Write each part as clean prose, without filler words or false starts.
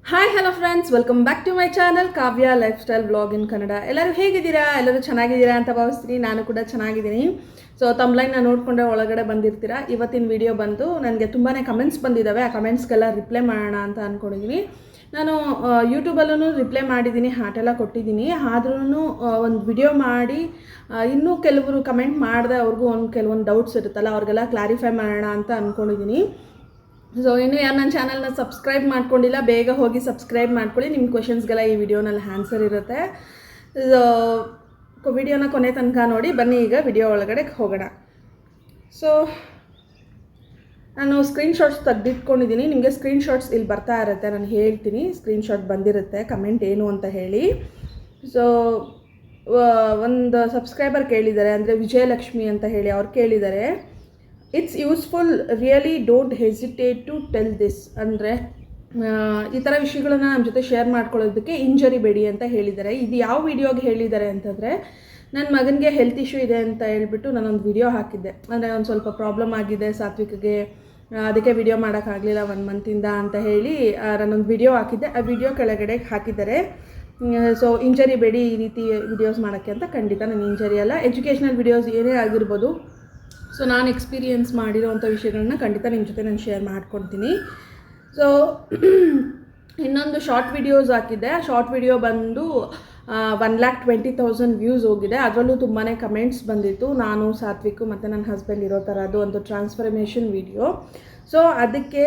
Hi hello friends, welcome back to my channel Kavya lifestyle blog in Kannada. ಎಲ್ಲರೂ ಹೇಗಿದ್ದೀರಾ? ಎಲ್ಲರೂ ಚೆನ್ನಾಗಿದ್ದೀರಾ ಅಂತ ಭಾವಿಸ್ತೀನಿ. ನಾನು ಕೂಡ ಚೆನ್ನಾಗಿದ್ದೀನಿ. ಸೊ ತಮ್ಲೈನ್ನ ನೋಡಿಕೊಂಡ್ರೆ ಒಳಗಡೆ ಬಂದಿರ್ತೀರಾ. ಇವತ್ತಿನ ವಿಡಿಯೋ ಬಂದು ನನಗೆ ತುಂಬಾ ಕಮೆಂಟ್ಸ್ ಬಂದಿದ್ದಾವೆ. ಆ ಕಮೆಂಟ್ಸ್ಗೆಲ್ಲ ರಿಪ್ಲೈ ಮಾಡೋಣ ಅಂತ ಅಂದ್ಕೊಂಡಿದ್ದೀನಿ. ನಾನು ಯೂಟ್ಯೂಬಲ್ಲೂ ರಿಪ್ಲೈ ಮಾಡಿದ್ದೀನಿ, ಹಾಟೆಲ್ಲ ಕೊಟ್ಟಿದ್ದೀನಿ. ಆದ್ರೂ ಒಂದು ವಿಡಿಯೋ ಮಾಡಿ ಇನ್ನೂ ಕೆಲವರು ಕಮೆಂಟ್ ಮಾಡಿದೆ, ಅವ್ರಿಗೂ ಕೆಲವೊಂದು ಡೌಟ್ಸ್ ಇರುತ್ತಲ್ಲ, ಅವ್ರಿಗೆಲ್ಲ ಕ್ಲಾರಿಫೈ ಮಾಡೋಣ ಅಂತ ಅಂದ್ಕೊಂಡಿದ್ದೀನಿ. ಸೊ ಇನ್ನೂ ಯಾರು ನನ್ನ ಚಾನಲ್ನ ಸಬ್ಸ್ಕ್ರೈಬ್ ಮಾಡ್ಕೊಂಡಿಲ್ಲ, ಬೇಗ ಹೋಗಿ ಸಬ್ಸ್ಕ್ರೈಬ್ ಮಾಡ್ಕೊಳ್ಳಿ. ನಿಮ್ಮ ಕ್ವೆಶನ್ಸ್ಗೆಲ್ಲ ಈ ವಿಡಿಯೋನಲ್ಲಿ ಆನ್ಸರ್ ಇರುತ್ತೆ. ವಿಡಿಯೋನ ಕೊನೆ ತನಕ ನೋಡಿ. ಬನ್ನಿ ಈಗ ವಿಡಿಯೋ ಒಳಗಡೆ ಹೋಗೋಣ. ಸೊ ನಾನು ಸ್ಕ್ರೀನ್ಶಾಟ್ಸ್ ತೆಗೆದಿಟ್ಕೊಂಡಿದ್ದೀನಿ. ನಿಮಗೆ ಸ್ಕ್ರೀನ್ಶಾಟ್ಸ್ ಇಲ್ಲಿ ಬರ್ತಾ ಇರುತ್ತೆ, ನಾನು ಹೇಳ್ತೀನಿ. ಸ್ಕ್ರೀನ್ಶಾಟ್ ಬಂದಿರುತ್ತೆ, ಕಮೆಂಟ್ ಏನು ಅಂತ ಹೇಳಿ. ಸೊ ಒಂದು ಸಬ್ಸ್ಕ್ರೈಬರ್ ಕೇಳಿದ್ದಾರೆ, ಅಂದರೆ ವಿಜಯಲಕ್ಷ್ಮಿ ಅಂತ ಹೇಳಿ ಅವ್ರು ಕೇಳಿದ್ದಾರೆ, it's useful, really don't hesitate to tell this. ಅಂದರೆ ಈ ಥರ ವಿಷಯಗಳನ್ನ ನಮ್ಮ ಜೊತೆ ಶೇರ್ ಮಾಡ್ಕೊಳ್ಳೋದಕ್ಕೆ ಹಿಂಜರಿಬೇಡಿ ಅಂತ ಹೇಳಿದ್ದಾರೆ. ಇದು ಯಾವ ವಿಡಿಯೋಗೆ ಹೇಳಿದ್ದಾರೆ ಅಂತಂದರೆ, ನನ್ನ ಮಗನಿಗೆ ಹೆಲ್ತ್ ಇಶ್ಯೂ ಇದೆ ಅಂತ ಹೇಳ್ಬಿಟ್ಟು ನಾನೊಂದು ವಿಡಿಯೋ ಹಾಕಿದ್ದೆ. ಅಂದರೆ ಒಂದು ಸ್ವಲ್ಪ ಪ್ರಾಬ್ಲಮ್ ಆಗಿದೆ ಸಾತ್ವಿಕ್ಗೆ, ಅದಕ್ಕೆ ವಿಡಿಯೋ ಮಾಡೋಕ್ಕಾಗಲಿಲ್ಲ 1 ಮಂತಿಂದ ಅಂತ ಹೇಳಿ ನಾನೊಂದು ವಿಡಿಯೋ ಹಾಕಿದ್ದೆ. ಆ ವಿಡಿಯೋ ಕೆಳಗಡೆ ಹಾಕಿದ್ದಾರೆ. ಸೊ ಇಂಜರಿಬೇಡಿ ಈ ರೀತಿ ವಿಡಿಯೋಸ್ ಮಾಡೋಕ್ಕೆ ಅಂತ. ಖಂಡಿತ ನಾನು ಇಂಜರಿ ಅಲ್ಲ, ಎಜುಕೇಷ್ನಲ್ ವಿಡಿಯೋಸ್ ಏನೇ ಆಗಿರ್ಬೋದು. ಸೊ ನಾನು ಎಕ್ಸ್ಪೀರಿಯೆನ್ಸ್ ಮಾಡಿರೋವಂಥ ವಿಷಯಗಳನ್ನ ಖಂಡಿತ ನಿಮ್ಮ ಜೊತೆ ನಾನು ಶೇರ್ ಮಾಡ್ಕೊಳ್ತೀನಿ. ಸೊ ಇನ್ನೊಂದು ಶಾರ್ಟ್ ವಿಡಿಯೋಸ್ ಹಾಕಿದ್ದೆ. ಆ ಶಾರ್ಟ್ ವಿಡಿಯೋ ಬಂದು 1,20,000 ವ್ಯೂಸ್ ಹೋಗಿದೆ. ಅದರಲ್ಲೂ ತುಂಬಾ ಕಮೆಂಟ್ಸ್ ಬಂದಿತ್ತು. ನಾನು, ಸಾತ್ವಿಕ್ ಮತ್ತು ನನ್ನ ಹಸ್ಬೆಂಡ್ ಇರೋ ಥರದ್ದು ಒಂದು ಟ್ರಾನ್ಸ್ಫರ್ಮೇಷನ್ ವಿಡಿಯೋ. ಸೊ ಅದಕ್ಕೆ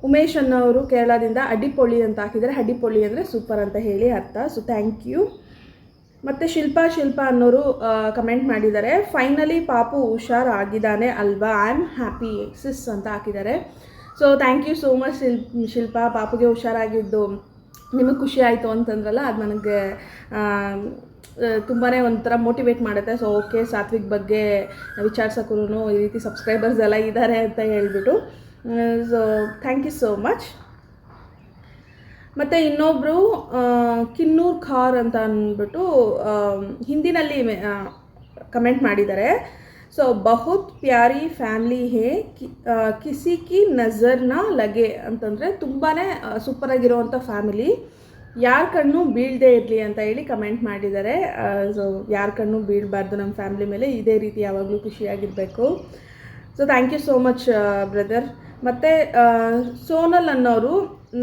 ಉಮೇಶ್ ಅನ್ನೋರು ಕೇರಳದಿಂದ ಅಡ್ಡಿಪೊಳ್ಳಿ ಅಂತ ಹಾಕಿದ್ದಾರೆ. ಅಡ್ಡಿಪೊಳ್ಳಿ ಅಂದರೆ ಸೂಪರ್ ಅಂತ ಹೇಳಿ ಅರ್ಥ. So thank you. ಮತ್ತು ಶಿಲ್ಪಾ ಅನ್ನೋರು ಕಮೆಂಟ್ ಮಾಡಿದ್ದಾರೆ, ಫೈನಲಿ ಪಾಪು ಹುಷಾರಾಗಿದ್ದಾನೆ ಅಲ್ವಾ, ಐ ಆಮ್ ಹ್ಯಾಪಿ ಸಿಸ್ ಅಂತ ಹಾಕಿದ್ದಾರೆ. So thank you so much Shilpa. ಪಾಪುಗೆ ಹುಷಾರಾಗಿದ್ದು ನಿಮಗೆ ಖುಷಿ ಆಯಿತು ಅಂತಂದ್ರಲ್ಲ, ಅದು ನನಗೆ ತುಂಬಾ ಒಂಥರ ಮೋಟಿವೇಟ್ ಮಾಡುತ್ತೆ. ಸೊ ಓಕೆ, ಸಾತ್ವಿಕ್ ಬಗ್ಗೆ ವಿಚಾರಿಸೋಕ್ಕೂ ಈ ರೀತಿ ಸಬ್ಸ್ಕ್ರೈಬರ್ಸ್ ಎಲ್ಲ ಇದ್ದಾರೆ ಅಂತ ಹೇಳ್ಬಿಟ್ಟು. So thank you so much. ಮತ್ತು ಇನ್ನೊಬ್ಬರು ಕಿನ್ನೂರ್ ಖಾರ್ ಅಂತ ಅಂದ್ಬಿಟ್ಟು ಹಿಂದಿನಲ್ಲಿ ಕಮೆಂಟ್ ಮಾಡಿದ್ದಾರೆ. ಸೊ ಬಹುತ್ ಪ್ಯಾರಿ ಫ್ಯಾಮ್ಲಿ ಹೇ, ಕಿಸಿ ಕಿ ನಜರ್ನ ಲಗೆ ಅಂತಂದರೆ ತುಂಬಾ ಸೂಪರಾಗಿರೋವಂಥ ಫ್ಯಾಮಿಲಿ, ಯಾರ ಕಣ್ಣು ಬೀಳದೇ ಇರಲಿ ಅಂತ ಹೇಳಿ ಕಮೆಂಟ್ ಮಾಡಿದ್ದಾರೆ. ಸೊ ಯಾರ ಕಣ್ಣು ಬೀಳಬಾರ್ದು ನಮ್ಮ ಫ್ಯಾಮ್ಲಿ ಮೇಲೆ, ಇದೇ ರೀತಿ ಯಾವಾಗಲೂ ಖುಷಿಯಾಗಿರಬೇಕು. So thank you so much brother. ಮತ್ತು ಸೋನಲ್ ಅನ್ನೋರು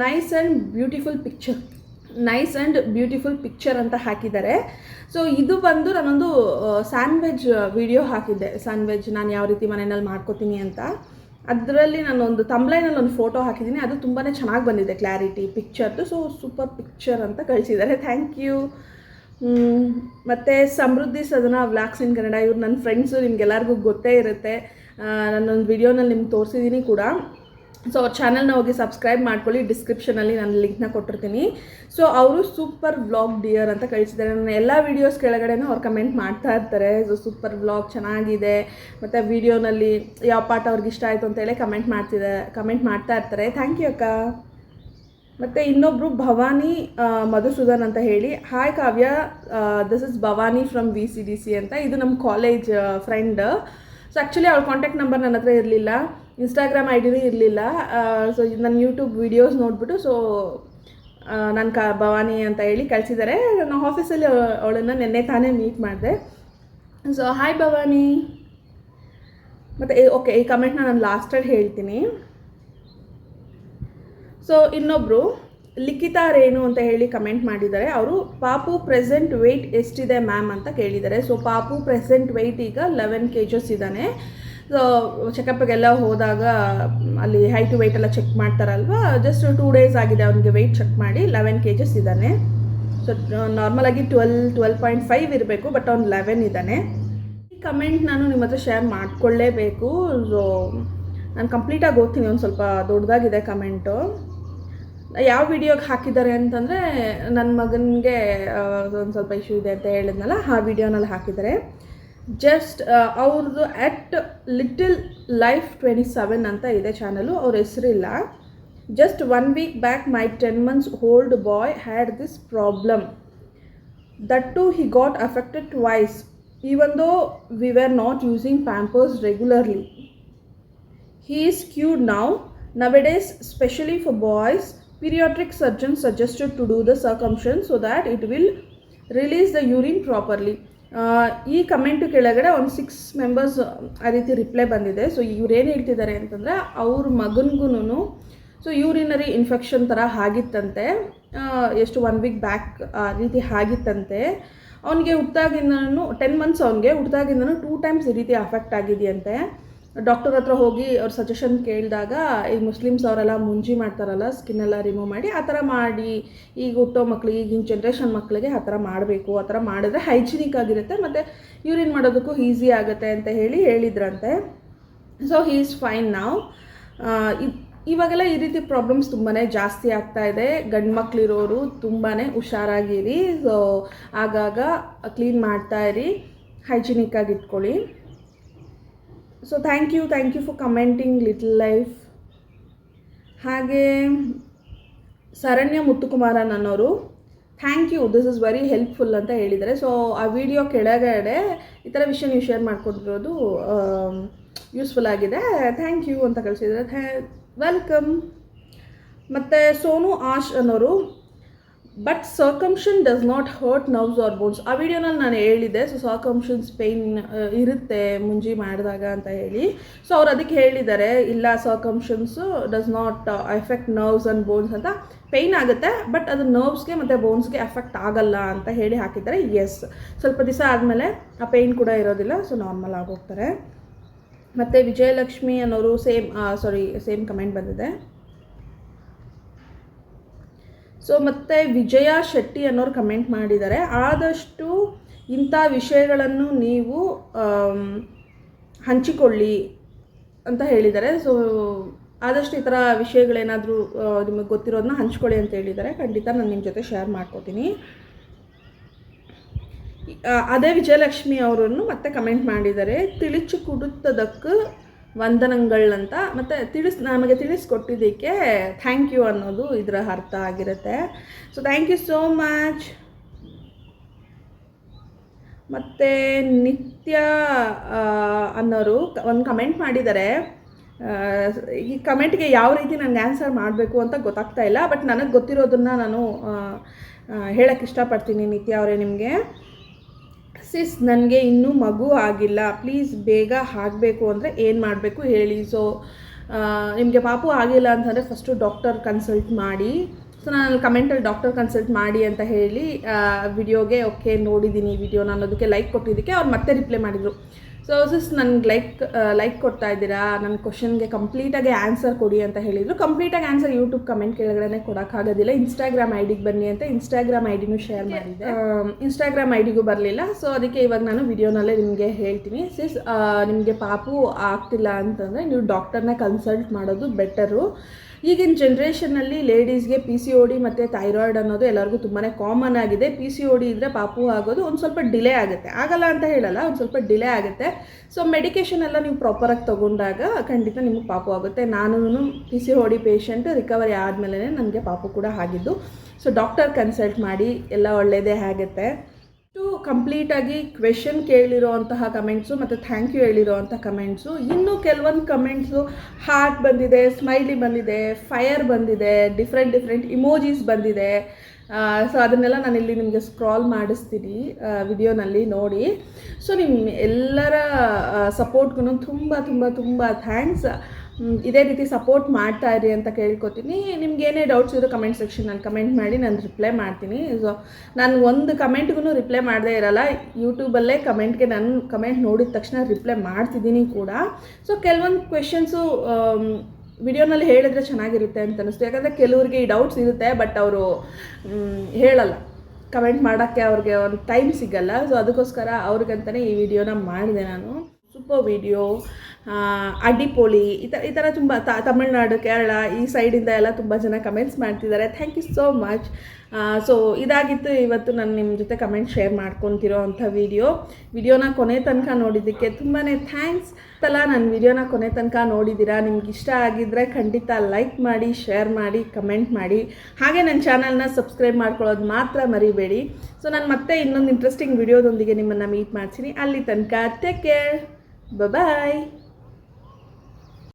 ನೈಸ್ ಆ್ಯಂಡ್ ಬ್ಯೂಟಿಫುಲ್ ಪಿಕ್ಚರ್ ಅಂತ ಹಾಕಿದ್ದಾರೆ. ಸೊ ಇದು ಬಂದು ನಾನೊಂದು ಸ್ಯಾಂಡ್ವಿಚ್ ವಿಡಿಯೋ ಹಾಕಿದ್ದೆ. ಸ್ಯಾಂಡ್ವಿಚ್ ನಾನು ಯಾವ ರೀತಿ ಮನೆಯಲ್ಲಿ ಮಾಡ್ಕೋತೀನಿ ಅಂತ. ಅದರಲ್ಲಿ ನಾನೊಂದು ತಮ್ಲೈನಲ್ಲಿ ಒಂದು ಫೋಟೋ ಹಾಕಿದ್ದೀನಿ. ಅದು ತುಂಬಾ ಚೆನ್ನಾಗಿ ಬಂದಿದೆ, ಕ್ಲಾರಿಟಿ ಪಿಕ್ಚರ್ದು. ಸೊ ಸೂಪರ್ ಪಿಕ್ಚರ್ ಅಂತ ಕಳಿಸಿದ್ದಾರೆ, ಥ್ಯಾಂಕ್ ಯು. ಮತ್ತು ಸಮೃದ್ಧಿ ಸದನ ವ್ಲಾಗ್ಸ್ ಇನ್ ಕನ್ನಡ, ಇವ್ರು ನನ್ನ ಫ್ರೆಂಡ್ಸು, ನಿಮ್ಗೆಲ್ಲರಿಗೂ ಗೊತ್ತೇ ಇರುತ್ತೆ. ನಾನೊಂದು ವಿಡಿಯೋನಲ್ಲಿ ನಿಮ್ಗೆ ತೋರಿಸಿದ್ದೀನಿ ಕೂಡ. ಸೊ ಅವ್ರ ಚಾನಲ್ನ ಹೋಗಿ ಸಬ್ಸ್ಕ್ರೈಬ್ ಮಾಡ್ಕೊಳ್ಳಿ, ಡಿಸ್ಕ್ರಿಪ್ಷನಲ್ಲಿ ನಾನು ಲಿಂಕ್ನ ಕೊಟ್ಟಿರ್ತೀನಿ. ಸೊ ಅವರು ಸೂಪರ್ ವ್ಲಾಗ್ ಡಿಯರ್ ಅಂತ ಕಳಿಸಿದ್ದಾರೆ. ನನ್ನ ಎಲ್ಲ ವೀಡಿಯೋಸ್ ಕೆಳಗಡೆನೂ ಅವ್ರು ಕಮೆಂಟ್ ಮಾಡ್ತಾ ಇರ್ತಾರೆ. ಸೊ ಸೂಪರ್ ವ್ಲಾಗ್ ಚೆನ್ನಾಗಿದೆ, ಮತ್ತು ವೀಡಿಯೋನಲ್ಲಿ ಯಾವ ಪಾಠ ಅವ್ರಿಗೆ ಇಷ್ಟ ಆಯಿತು ಅಂತೇಳಿ ಕಮೆಂಟ್ ಮಾಡ್ತಾ ಇರ್ತಾರೆ. ಥ್ಯಾಂಕ್ ಯು ಅಕ್ಕ. ಮತ್ತು ಇನ್ನೊಬ್ಬರು ಭವಾನಿ ಮಧುಸೂದನ್ ಅಂತ ಹೇಳಿ, hi Kavya, this is Bhavani from VCDC ಅಂತ. ಇದು ನಮ್ಮ ಕಾಲೇಜ್ ಫ್ರೆಂಡ್. ಸೊ ಆ್ಯಕ್ಚುಲಿ ಅವ್ರ ಕಾಂಟ್ಯಾಕ್ಟ್ ನಂಬರ್ ನನ್ನ ಹತ್ರ ಇರಲಿಲ್ಲ, ಇನ್ಸ್ಟಾಗ್ರಾಮ್ ಐಡಿನೂ ಇರಲಿಲ್ಲ. ಸೊ ನನ್ನ ಯೂಟ್ಯೂಬ್ ವೀಡಿಯೋಸ್ ನೋಡಿಬಿಟ್ಟು ಸೊ ನಾನು ಭವಾನಿ ಅಂತ ಹೇಳಿ ಕಳಿಸಿದ್ದಾರೆ. ನಾನು ಆಫೀಸಲ್ಲಿ ಅವಳನ್ನು ನೆನ್ನೆ ತಾನೇ ಮೀಟ್ ಮಾಡಿದೆ. So hi Bhavani. ಮತ್ತು ಓಕೆ, ಈ ಕಮೆಂಟ್ನ ನಾನು ಲಾಸ್ಟಲ್ಲಿ ಹೇಳ್ತೀನಿ. ಸೊ ಇನ್ನೊಬ್ಬರು ಲಿಖಿತಾ ರೇಣು ಅಂತ ಹೇಳಿ ಕಮೆಂಟ್ ಮಾಡಿದ್ದಾರೆ. ಅವರು ಪಾಪು ಪ್ರೆಸೆಂಟ್ ವೆಯ್ಟ್ ಎಷ್ಟಿದೆ ಮ್ಯಾಮ್ ಅಂತ ಕೇಳಿದ್ದಾರೆ. ಸೊ ಪಾಪು ಪ್ರೆಸೆಂಟ್ ವೆಯ್ಟ್ ಈಗ 11 kgs ಇದ್ದಾನೆ. ಸೊ ಚೆಕಪ್ಗೆಲ್ಲ ಹೋದಾಗ ಅಲ್ಲಿ ಹೈಟು ವೆಯ್ಟ್ ಎಲ್ಲ ಚೆಕ್ ಮಾಡ್ತಾರಲ್ವ, ಜಸ್ಟ್ 2 days ಆಗಿದೆ ಅವನಿಗೆ ವೆಯ್ಟ್ ಚೆಕ್ ಮಾಡಿ 11 kgs ಇದ್ದಾನೆ. ಸೊ ನಾರ್ಮಲಾಗಿ 12.5 ಇರಬೇಕು, ಬಟ್ ಅವ್ನು 11 ಇದ್ದಾನೆ. ಈ ಕಮೆಂಟ್ ನಾನು ನಿಮ್ಮ ಹತ್ರ ಶೇರ್ ಮಾಡಿಕೊಳ್ಳೇಬೇಕು. ಸೊ ನಾನು ಕಂಪ್ಲೀಟಾಗಿ ಓದ್ತೀನಿ, ಒಂದು ಸ್ವಲ್ಪ ದೊಡ್ಡದಾಗಿದೆ ಕಮೆಂಟು. ಯಾವ ವಿಡಿಯೋಗೆ ಹಾಕಿದ್ದಾರೆ ಅಂತಂದರೆ, ನನ್ನ ಮಗನಿಗೆ ಒಂದು ಸ್ವಲ್ಪ ಇಶ್ಯೂ ಇದೆ ಅಂತ ಹೇಳಿದ್ನಲ್ಲ, ಆ ವಿಡಿಯೋನಲ್ಲಿ ಹಾಕಿದ್ದಾರೆ. ಜಸ್ಟ್ ಅವ್ರದ್ದು ಅಟ್ ಲಿಟಲ್ ಲೈಫ್ 27 ಅಂತ ಇದೆ ಚಾನಲು, ಅವ್ರ ಹೆಸರಿಲ್ಲ. Just 1 week back my 10 months old boy had this problem, that too he got affected twice even though we were not using Pampers regularly. He is cute now. Nowadays, especially for boys, Pediatric surgeon suggested to do the circumcision so that it will release the urine properly. ಈ comment ಕೆಳಗಡೆ ಒಂದು 6 members ಆ ರೀತಿ reply ಬಂದಿದೆ. So ಇವ್ರು ಏನು ಹೇಳ್ತಿದ್ದಾರೆ ಅಂತಂದರೆ ಅವ್ರ ಮಗನಿಗೂ ಸೊ ಯೂರಿನರಿ ಇನ್ಫೆಕ್ಷನ್ ಥರ ಆಗಿತ್ತಂತೆ, ಎಷ್ಟು 1 ವೀಕ್ ಬ್ಯಾಕ್ ಆ ರೀತಿ ಆಗಿತ್ತಂತೆ. ಅವನಿಗೆ ಹುಟ್ಟಾಗಿಂದನೂ 10 ಮಂತ್ಸ್ ಅವನಿಗೆ ಹುಟ್ಟಾಗಿಂದನೂ 2 ಟೈಮ್ಸ್ ಈ ರೀತಿ ಅಫೆಕ್ಟ್ ಆಗಿದೆಯಂತೆ. ಡಾಕ್ಟರ್ ಹತ್ರ ಹೋಗಿ ಅವ್ರ ಸಜೆಷನ್ ಕೇಳಿದಾಗ ಈ ಮುಸ್ಲಿಮ್ಸ್ ಅವರೆಲ್ಲ ಮುಂಜಿ ಮಾಡ್ತಾರಲ್ಲ, ಸ್ಕಿನ್ನೆಲ್ಲ ರಿಮೂವ್ ಮಾಡಿ ಆ ಥರ ಮಾಡಿ ಈಗ ಹುಟ್ಟೋ ಮಕ್ಕಳಿಗೆ, ಈಗಿನ ಜನ್ರೇಷನ್ ಮಕ್ಕಳಿಗೆ ಆ ಥರ ಮಾಡಬೇಕು, ಆ ಥರ ಮಾಡಿದ್ರೆ ಹೈಜಿನಿಕ್ ಆಗಿರುತ್ತೆ ಮತ್ತು ಯೂರಿನ್ ಮಾಡೋದಕ್ಕೂ ಈಸಿ ಆಗುತ್ತೆ ಅಂತ ಹೇಳಿದ್ರಂತೆ. ಸೊ ಹೀ ಈಸ್ ಫೈನ್ ನಾವು. ಇವಾಗೆಲ್ಲ ಈ ರೀತಿ ಪ್ರಾಬ್ಲಮ್ಸ್ ತುಂಬಾ ಜಾಸ್ತಿ ಆಗ್ತಾ ಇದೆ. ಗಂಡು ಮಕ್ಕಳಿರೋರು ತುಂಬಾ ಹುಷಾರಾಗಿರಿ. ಸೊ ಆಗಾಗ ಕ್ಲೀನ್ ಮಾಡ್ತಾ ಇರಿ, ಹೈಜಿನಿಕ್ಕಾಗಿ ಇಟ್ಕೊಳ್ಳಿ. So thank you for commenting little life. ಹಾಗೆ ಶರಣ್ಯ ಮುತ್ತುಕುಮಾರನ್ ಅನ್ನೋರು thank you, this is very helpful ಅಂತ ಹೇಳಿದ್ದಾರೆ. ಸೊ ಆ ವಿಡಿಯೋ ಕೆಳಗಡೆ ಈ ಥರ ವಿಷಯ ನೀವು ಶೇರ್ ಮಾಡ್ಕೊಂಡಿರೋದು ಯೂಸ್ಫುಲ್ ಆಗಿದೆ, ಥ್ಯಾಂಕ್ ಯು ಅಂತ ಕಳಿಸಿದ್ದಾರೆ. ವೆಲ್ಕಮ್. ಮತ್ತು ಸೋನು ಆಶ್ ಅನ್ನೋರು but circumcision does not hurt nerves or bones. ಆ ವಿಡಿಯೋನಲ್ಲಿ ನಾನು ಹೇಳಿದ್ದೆ, ಸೊ ಸರ್ಕಮ್ಷನ್ಸ್ ಪೇಯ್ನ್ ಇರುತ್ತೆ ಮುಂಜಿ ಮಾಡಿದಾಗ ಅಂತ ಹೇಳಿ. ಸೊ ಅವ್ರು ಅದಕ್ಕೆ ಹೇಳಿದ್ದಾರೆ, ಇಲ್ಲ circumcisions does not affect nerves and bones ಅಂತ. ಪೇಯ್ನ್ ಆಗುತ್ತೆ ಬಟ್ ಅದು ನರ್ವ್ಸ್ಗೆ ಮತ್ತು ಬೋನ್ಸ್ಗೆ ಎಫೆಕ್ಟ್ ಆಗಲ್ಲ ಅಂತ ಹೇಳಿ ಹಾಕಿದ್ದಾರೆ. ಎಸ್, ಸ್ವಲ್ಪ ದಿವಸ ಆದಮೇಲೆ ಆ ಪೇಯ್ನ್ ಕೂಡ ಇರೋದಿಲ್ಲ, ಸೊ ನಾರ್ಮಲ್ ಆಗೋಗ್ತಾರೆ. ಮತ್ತು ವಿಜಯಲಕ್ಷ್ಮಿ ಅನ್ನೋರು ಸೇಮ್ ಕಮೆಂಟ್ ಬಂದಿದೆ. ಸೊ ಮತ್ತು ವಿಜಯ ಶೆಟ್ಟಿ ಅನ್ನೋರು ಕಮೆಂಟ್ ಮಾಡಿದ್ದಾರೆ, ಆದಷ್ಟು ಇಂಥ ವಿಷಯಗಳನ್ನು ನೀವು ಹಂಚಿಕೊಳ್ಳಿ ಅಂತ ಹೇಳಿದ್ದಾರೆ. ಸೊ ಆದಷ್ಟು ಈ ಥರ ವಿಷಯಗಳೇನಾದರೂ ನಿಮಗೆ ಗೊತ್ತಿರೋದನ್ನ ಹಂಚ್ಕೊಳ್ಳಿ ಅಂತ ಹೇಳಿದ್ದಾರೆ. ಖಂಡಿತ ನಾನು ನಿಮ್ಮ ಜೊತೆ ಶೇರ್ ಮಾಡ್ಕೋತೀನಿ. ಅದೇ ವಿಜಯಲಕ್ಷ್ಮಿ ಅವರನ್ನು ಮತ್ತೆ ಕಮೆಂಟ್ ಮಾಡಿದ್ದಾರೆ, ತಿಳಿಚು ಕುಡುತ್ತದಕ್ಕೆ ವಂದನಗಳಂತ. ಮತ್ತು ನಮಗೆ ತಿಳಿಸ್ಕೊಟ್ಟಿದ್ದಕ್ಕೆ ಥ್ಯಾಂಕ್ ಯು ಅನ್ನೋದು ಇದರ ಅರ್ಥ ಆಗಿರುತ್ತೆ. So thank you so much. ಮತ್ತು ನಿತ್ಯ ಅನ್ನೋರು ಒಂದು ಕಮೆಂಟ್ ಮಾಡಿದ್ದಾರೆ. ಈ ಕಮೆಂಟ್ಗೆ ಯಾವ ರೀತಿ ನನಗೆ ಆನ್ಸರ್ ಮಾಡಬೇಕು ಅಂತ ಗೊತ್ತಾಗ್ತಾ ಇಲ್ಲ, ಬಟ್ ನನಗೆ ಗೊತ್ತಿರೋದನ್ನು ನಾನು ಹೇಳೋಕ್ಕೆ ಇಷ್ಟಪಡ್ತೀನಿ. ನಿತ್ಯ ಅವರೇ, ನಿಮಗೆ ಸಿಸ್ ನನಗೆ ಇನ್ನೂ ಮಗು ಆಗಿಲ್ಲ, ಪ್ಲೀಸ್ ಬೇಗ ಆಗಬೇಕು ಅಂದರೆ ಏನು ಮಾಡಬೇಕು ಹೇಳಿ. ಸೊ ನಿಮಗೆ ಪಾಪು ಆಗಿಲ್ಲ ಅಂತಂದರೆ ಫಸ್ಟು ಡಾಕ್ಟರ್ ಕನ್ಸಲ್ಟ್ ಮಾಡಿ. ಸೊ ನಾನು ಕಮೆಂಟಲ್ಲಿ ಡಾಕ್ಟರ್ ಕನ್ಸಲ್ಟ್ ಮಾಡಿ ಅಂತ ಹೇಳಿ ವಿಡಿಯೋಗೆ ಓಕೆ ನೋಡಿದ್ದೀನಿ ವಿಡಿಯೋ, ನಾನು ಅದಕ್ಕೆ ಲೈಕ್ ಕೊಟ್ಟಿದ್ದಕ್ಕೆ ಅವ್ರು ಮತ್ತೆ ರಿಪ್ಲೈ ಮಾಡಿದರು. ಸೊ ಸಿಸ್ ನನಗೆ ಲೈಕ್ ಕೊಡ್ತಾ ಇದ್ದೀರಾ, ನನ್ನ ಕ್ವಶನ್ಗೆ ಕಂಪ್ಲೀಟಾಗಿ ಆನ್ಸರ್ ಕೊಡಿ ಅಂತ ಹೇಳಿದರು. ಕಂಪ್ಲೀಟಾಗಿ ಆನ್ಸರ್ ಯೂಟ್ಯೂಬ್ ಕಮೆಂಟ್ ಕೆಳಗಡೆ ಕೊಡೋಕ್ಕಾಗೋದಿಲ್ಲ. ಇನ್ಸ್ಟಾಗ್ರಾಮ್ ಐಡಿಗೆ ಬನ್ನಿ ಅಂತ ಇನ್ಸ್ಟಾಗ್ರಾಮ್ ಐಡಿನೂ ಶೇರ್ ಮಾಡಿದ್ದೆ, ಇನ್ಸ್ಟಾಗ್ರಾಮ್ ಐಡಿಗೂ ಬರಲಿಲ್ಲ. ಸೊ ಅದಕ್ಕೆ ಇವಾಗ ನಾನು ವಿಡಿಯೋನಲ್ಲೇ ನಿಮಗೆ ಹೇಳ್ತೀನಿ. ಸಿಸ್ ನಿಮಗೆ ಪಾಪು ಆಗ್ತಿಲ್ಲ ಅಂತಂದರೆ ನೀವು ಡಾಕ್ಟರ್ನ ಕನ್ಸಲ್ಟ್ ಮಾಡೋದು ಬೆಟರು. ಈಗಿನ ಜನ್ರೇಷನಲ್ಲಿ ಲೇಡೀಸ್ಗೆ PCOD ಮತ್ತು ಥೈರಾಯ್ಡ್ ಅನ್ನೋದು ಎಲ್ಲರಿಗೂ ತುಂಬಾ ಕಾಮನ್ ಆಗಿದೆ. PCOD ಇದ್ದರೆ ಪಾಪು ಆಗೋದು ಒಂದು ಸ್ವಲ್ಪ ಡಿಲೇ ಆಗುತ್ತೆ, ಆಗಲ್ಲ ಅಂತ ಹೇಳಲ್ಲ, ಒಂದು ಸ್ವಲ್ಪ ಡಿಲೇ ಆಗುತ್ತೆ. ಸೊ ಮೆಡಿಕೇಷನ್ ಎಲ್ಲ ನೀವು ಪ್ರಾಪರಾಗಿ ತೊಗೊಂಡಾಗ ಖಂಡಿತ ನಿಮಗೆ ಪಾಪು ಆಗುತ್ತೆ. ನಾನು PCOD ಪೇಷಂಟ್, ರಿಕವರಿ ಆದಮೇಲೆ ನನಗೆ ಪಾಪು ಕೂಡ ಆಗಿದ್ದು. ಸೊ ಡಾಕ್ಟರ್ ಕನ್ಸಲ್ಟ್ ಮಾಡಿ, ಎಲ್ಲ ಒಳ್ಳೆಯದೇ ಆಗುತ್ತೆ. ಕಂಪ್ಲೀಟಾಗಿ ಕ್ವೆಶನ್ ಕೇಳಿರೋ ಅಂತಹ ಕಮೆಂಟ್ಸು ಮತ್ತು ಥ್ಯಾಂಕ್ ಯು ಹೇಳಿರೋ ಅಂಥ ಕಮೆಂಟ್ಸು. ಇನ್ನೂ ಕೆಲವೊಂದು ಕಮೆಂಟ್ಸು ಹಾರ್ಟ್ ಬಂದಿದೆ, ಸ್ಮೈಲಿ ಬಂದಿದೆ, ಫೈರ್ ಬಂದಿದೆ, ಡಿಫ್ರೆಂಟ್ ಇಮೋಜೀಸ್ ಬಂದಿದೆ. ಸೊ ಅದನ್ನೆಲ್ಲ ನಾನಿಲ್ಲಿ ನಿಮಗೆ ಸ್ಕ್ರಾಲ್ ಮಾಡಿಸ್ತೀನಿ ವಿಡಿಯೋನಲ್ಲಿ ನೋಡಿ. ಸೊ ನಿಮ್ಮ ಎಲ್ಲರ ಸಪೋರ್ಟ್ಗೂ ತುಂಬ ಥ್ಯಾಂಕ್ಸ್. ಇದೇ ರೀತಿ ಸಪೋರ್ಟ್ ಮಾಡ್ತಾ ಇರಿ ಅಂತ ಕೇಳ್ಕೊತೀನಿ. ನಿಮ್ಗೆ ಏನೇ ಡೌಟ್ಸ್ ಇರೋ ಕಮೆಂಟ್ ಸೆಕ್ಷನಲ್ಲಿ ಕಮೆಂಟ್ ಮಾಡಿ, ನಾನು ರಿಪ್ಲೈ ಮಾಡ್ತೀನಿ. ಸೊ ನಾನು ಒಂದು ಕಮೆಂಟ್ಗೂ ರಿಪ್ಲೈ ಮಾಡದೇ ಇರಲ್ಲ, ಯೂಟ್ಯೂಬಲ್ಲೇ ಕಮೆಂಟ್ಗೆ ನಾನು ಕಮೆಂಟ್ ನೋಡಿದ ತಕ್ಷಣ ರಿಪ್ಲೈ ಮಾಡ್ತಿದ್ದೀನಿ ಕೂಡ. ಸೊ ಕೆಲವೊಂದು ಕ್ವೆಶನ್ಸು ವಿಡಿಯೋನಲ್ಲಿ ಹೇಳಿದ್ರೆ ಚೆನ್ನಾಗಿರುತ್ತೆ ಅಂತ ಅನ್ನಿಸ್ತು. ಯಾಕಂದರೆ ಕೆಲವ್ರಿಗೆ ಈ ಡೌಟ್ಸ್ ಇರುತ್ತೆ, ಬಟ್ ಅವರು ಹೇಳಲ್ಲ, ಕಮೆಂಟ್ ಮಾಡೋಕ್ಕೆ ಅವ್ರಿಗೆ ಒಂದು ಟೈಮ್ ಸಿಗಲ್ಲ. ಸೊ ಅದಕ್ಕೋಸ್ಕರ ಅವ್ರಿಗಂತಲೇ ಈ ವಿಡಿಯೋನ ಮಾಡಿದೆ ನಾನು. ಸೂಪರ್ ವಿಡಿಯೋ, ಅಡ್ಡಿಪೋಳಿ, ಈ ಥರ ತುಂಬ ತಮಿಳ್ನಾಡು, ಕೇರಳ ಈ ಸೈಡಿಂದ ಎಲ್ಲ ತುಂಬ ಜನ ಕಮೆಂಟ್ಸ್ ಮಾಡ್ತಿದ್ದಾರೆ. Thank you so much. So ಇದಾಗಿತ್ತು ಇವತ್ತು ನಾನು ನಿಮ್ಮ ಜೊತೆ ಕಮೆಂಟ್ ಶೇರ್ ಮಾಡ್ಕೊತಿರೋ ಅಂಥ ವಿಡಿಯೋನ ಕೊನೆ ತನಕ ನೋಡಿದ್ದಕ್ಕೆ ತುಂಬಾ ಥ್ಯಾಂಕ್ಸ್. ನನ್ನ ವಿಡಿಯೋನ ಕೊನೆ ತನಕ ನೋಡಿದ್ದೀರಾ. ನಿಮ್ಗೆ ಇಷ್ಟ ಆಗಿದ್ದರೆ ಖಂಡಿತ ಲೈಕ್ ಮಾಡಿ, ಶೇರ್ ಮಾಡಿ, ಕಮೆಂಟ್ ಮಾಡಿ. ಹಾಗೆ ನನ್ನ ಚಾನಲ್ನ ಸಬ್ಸ್ಕ್ರೈಬ್ ಮಾಡ್ಕೊಳ್ಳೋದು ಮಾತ್ರ ಮರಿಬೇಡಿ. ಸೊ ನಾನು ಮತ್ತೆ ಇನ್ನೊಂದು ಇಂಟ್ರೆಸ್ಟಿಂಗ್ ವಿಡಿಯೋದೊಂದಿಗೆ ನಿಮ್ಮನ್ನು ಮೀಟ್ ಮಾಡ್ತೀನಿ. ಅಲ್ಲಿ ತನಕ ಟೇಕ್ ಕೇರ್, ಬಾಯ್.